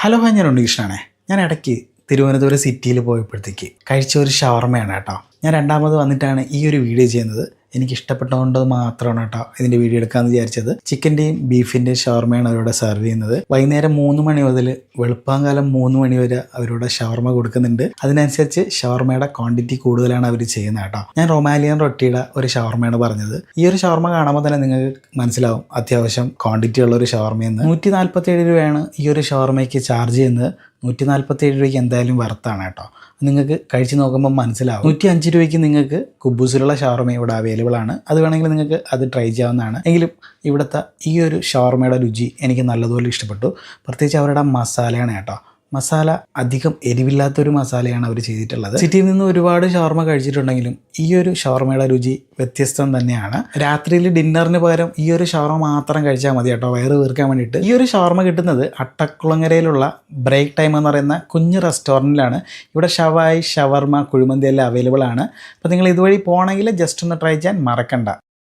Hello hi, ഞാൻ ഉണ്ണികൃഷ്ണനാണേ. ഞാൻ ഇടയ്ക്ക് തിരുവനന്തപുരം സിറ്റിയിൽ പോയപ്പോഴത്തേക്ക് കഴിച്ച ഒരു ഷവർമയാണ് കേട്ടോ. ഞാൻ രണ്ടാമത് വന്നിട്ടാണ് ഈ ഒരു വീഡിയോ ചെയ്യുന്നത്. എനിക്ക് ഇഷ്ടപ്പെട്ടതുകൊണ്ട് മാത്രമാണ് കേട്ടോ ഇതിൻ്റെ വീഡിയോ എടുക്കാമെന്ന് വിചാരിച്ചത്. ചിക്കൻ്റെയും ബീഫിൻ്റെയും ഷവർമയാണ് അവരോട് സെർവ് ചെയ്യുന്നത്. വൈകുന്നേരം 3 മണി മുതൽ വെളുപ്പാങ്കാലം 3 മണി വരെ അവരോട് ഷവർമ കൊടുക്കുന്നുണ്ട്. അതിനനുസരിച്ച് ഷവർമയുടെ ക്വാണ്ടിറ്റി കൂടുതലാണ് അവർ ചെയ്യുന്നത് കേട്ടോ. ഞാൻ റൊമാലിയൻ റൊട്ടിയുടെ ഒരു ഷവർമയാണ് പറഞ്ഞത്. ഈ ഒരു ഷവർമ കാണുമ്പോൾ തന്നെ നിങ്ങൾക്ക് മനസ്സിലാവും അത്യാവശ്യം ക്വാണ്ടിറ്റി ഉള്ള ഒരു ഷവർമയെന്ന്. 147 രൂപയാണ് ഈ ഒരു ഷവർമയ്ക്ക് ചാർജ് ചെയ്യുന്നത്. 147 രൂപയ്ക്ക് എന്തായാലും വർത്താണ് കേട്ടോ. നിങ്ങൾക്ക് കഴിച്ച് നോക്കുമ്പോൾ മനസ്സിലാവും. 105 രൂപയ്ക്ക് നിങ്ങൾക്ക് കുബൂസിലുള്ള ഷവർമ ഇവിടെ അവൈലബിൾ ആണ്. അത് വേണമെങ്കിൽ നിങ്ങൾക്ക് അത് ട്രൈ ചെയ്യാവുന്നതാണ്. എങ്കിലും ഇവിടുത്തെ ഈ ഒരു ഷവർമയുടെ രുചി എനിക്ക് നല്ലതുപോലെ ഇഷ്ടപ്പെട്ടു. പ്രത്യേകിച്ച് അവരുടെ മസാലയാണ് കേട്ടോ. മസാല അധികം എരിവില്ലാത്തൊരു മസാലയാണ് അവർ ചെയ്തിട്ടുള്ളത്. സിറ്റിയിൽ നിന്ന് ഒരുപാട് ഷവർമ കഴിച്ചിട്ടുണ്ടെങ്കിലും ഈ ഒരു ഷവർമയുടെ രുചി വ്യത്യസ്തം തന്നെയാണ്. രാത്രിയിൽ ഡിന്നറിന് പകരം ഈ ഒരു ഷവർമ മാത്രം കഴിച്ചാൽ മതി കേട്ടോ, വയറ് വീർക്കാൻ വേണ്ടിയിട്ട്. ഈ ഒരു ഷവർമ കിട്ടുന്നത് അട്ടക്കുളങ്ങരയിലുള്ള ബ്രേക്ക് ടൈം എന്ന് പറയുന്ന കുഞ്ഞ് റെസ്റ്റോറൻറ്റിലാണ്. ഇവിടെ ഷവായി, ഷവർമ, കുഴിമന്തി എല്ലാം അവൈലബിൾ ആണ്. അപ്പോൾ നിങ്ങൾ ഇതുവഴി പോകണമെങ്കിൽ ജസ്റ്റ് ഒന്ന് ട്രൈ ചെയ്യാൻ മറക്കണ്ട.